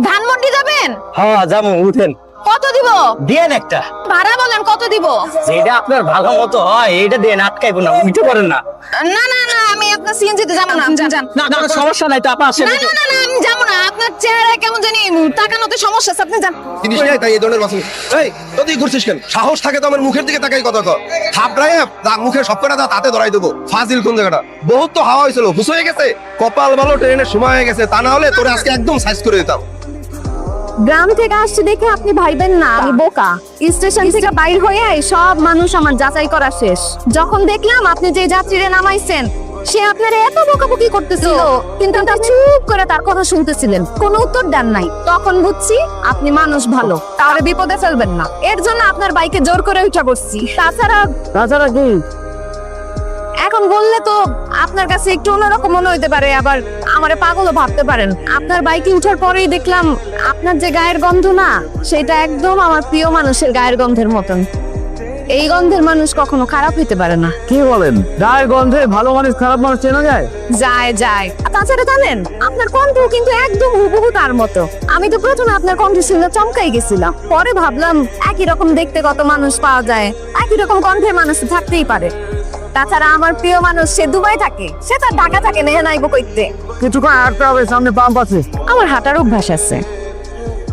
ধানমন্ডি যাবেন? হ্যাঁ যাবো, উঠেন। কত দিব? দেন একটা। ভাড়া বলেন কত দিব? যেটা আপনার ভালো মতো হয় এইটা দেন, আটকাইবো না, উঠে পড়েন না। না না না, আমি আপনার সিএনজি তে যাব না। যান। না কোনো সমস্যা নাই তো, আপা আসেন। না না না না, আমি যাব না। আপনার চেহারা কেমন জানি তাকানোতে সমস্যা আছে, আপনি যান। জিনিস নাই তাই এই ধরনের বাসন। এই তুই ঘুরছিস কেন? সাহস থাকে তো আমার মুখের দিকে তাকাই কথা কর। থাপড়ায় মুখে সব কটা দাঁত হাতে ধরাই দেবো। ফাজিল কোন জায়গাটা? বহুত তো হাওয়া হয়েছিল, হুশ হয়ে গেছে। কপাল ভালো ট্রেনের সময় হয়ে গেছে, তা না হলে তোরে আজকে একদম সাইজ করে দিতাম। গ্রাম থেকে আসছে দেখে আপনি ভাইবেন না আমি বোকা। স্টেশন থেকে বাইর হয়ে সব মানুষ আমার যাচাই করা শেষ। যখন দেখলাম আপনি যে যাত্রীরে নামাইছেন সে আপনার এত বকাবকি করতেছিল, কিন্তু আপনি চুপ করে তার কথা শুনতেছিলেন, কোনো উত্তর দেন নাই। তখন বুঝছি আপনি মানুষ ভালো, তাহলে বিপদে ফেলবেন না। এর জন্য আপনার বাইকে জোর করে উঠা বসছি। তাছাড়া কি এখন বললে তো আপনার কাছে একটু অন্যরকম মনে হইতে পারে, আবার আমারে পাগলও ভাবতে পারেন। আপনার বাইকে উঠার পরেই দেখলাম আপনার যে গায়ের গন্ধ না, সেটা একদম আমার প্রিয় মানুষের গায়ের গন্ধের মতন। এই গন্ধের মানুষ কখনো খারাপ হইতে পারে না। কি বলেন? গায়ের গন্ধে ভালো মানুষ খারাপ মানুষ চেনা যায়? যায় যায়। আর তাছাড়া জানেন আপনার কণ্ঠ কিন্তু একদম হুবহু তার মতো। আমি তো প্রথমে আপনার কণ্ঠ শুনে চমকাই গেছিলাম, পরে ভাবলাম একই রকম দেখতে কত মানুষ পাওয়া যায়, একই রকম কণ্ঠের মানুষ থাকতেই পারে। তাছাড়া আমার প্রিয় মানুষ সে দুবাই থাকে, সে তার ঢাকা থাকে না নাইবো কইতে। কিছুক্ষণ হাঁটতে হবে, সামনে পাম্প আছে। আমার হাঁটার অভ্যাস আছে।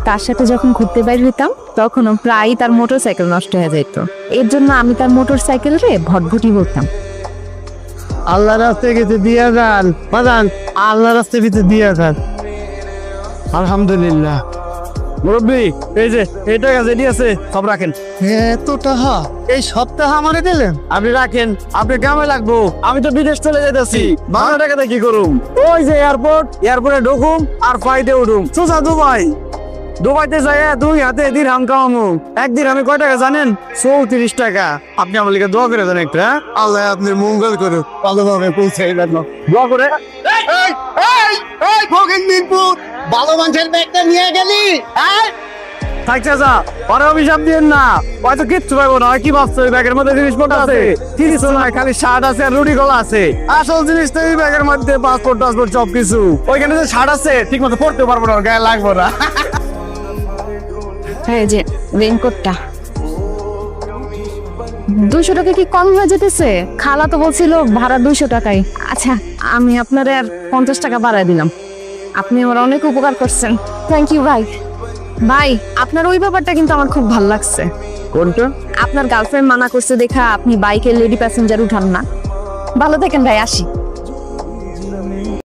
তার সাথে যখন ঘুরতে বাইর হইতাম তখনও প্রায় তার মোটরসাইকেল নষ্ট হয়ে যেত। এর জন্য আমি তার মোটরসাইকেল রে ভটভটি বলতাম। আল্লাহ রাস্তায় গেছে দিয়া যান বাজান, আল্লাহ রাস্তায় গেছে দিয়া যান। আলহামদুলিল্লাহ। মুরব্বী এই যে এটা যেটি আছে সব রাখেন। এত টাকা এই সপ্তাহ আমারে দিলেন? আপনি রাখেন, আপনি কামে লাগবো। আমি তো বিদেশ চলে যেতেছি, বাংলা টাকাতে কি করুম? ওই যে এয়ারপোর্টে ঢুকুম আর ফ্লাইটে উঠুম সোজা দুবাই। দুবাইতে যাই 2 হাতে দিরহাম কামামু। এক দিরহামে কয় টাকা জানেন? 34 টাকা। আপনি আমার লিগে দোয়া করে দেন একটা। হ্যাঁ? আল্লাহ আপনার মঙ্গল করুক, ভালোভাবে পৌঁছে দেন। দোয়া করে। ভালো মানুষের ব্যাগটা নিয়ে গেলি? থাকছে যা, পরে অভিশাপ দিয়েন না। হয়তো কিচ্ছু পাইবো না। কি ভাবছো ওই ব্যাগের মধ্যে জিনিসপত্র আছে? কিছু নয়, খালি শার্ট আছে আর রুটি গলা আছে। আসল জিনিস তো এই ব্যাগের মধ্যে পাসপোর্ট টাসপোর্ট সব কিছু। ওইখানে যে শার্ট আছে ঠিক মতো পড়তে পারবো না, গায়ে লাগবো না। হ্যাঁ যে রেইনকোটটা 200 টাকা কি কম হয়ে যেতেছে? খালা তো বলছিল ভাড়া 200 টাকাই। আচ্ছা আমি আপনার আর 50 টাকা বাড়ায় দিলাম। আপনি আমার অনেক উপকার করছেন, থ্যাংক ইউ ভাই। ভাই আপনার ওই ব্যাপারটা কিন্তু আমার খুব ভালো লাগছে। কোনটা? আপনার গার্লফ্রেন্ড মানা করছে দেখা আপনি বাইকের লেডি প্যাসেঞ্জার উঠান না। ভালো থাকেন ভাই, আসি।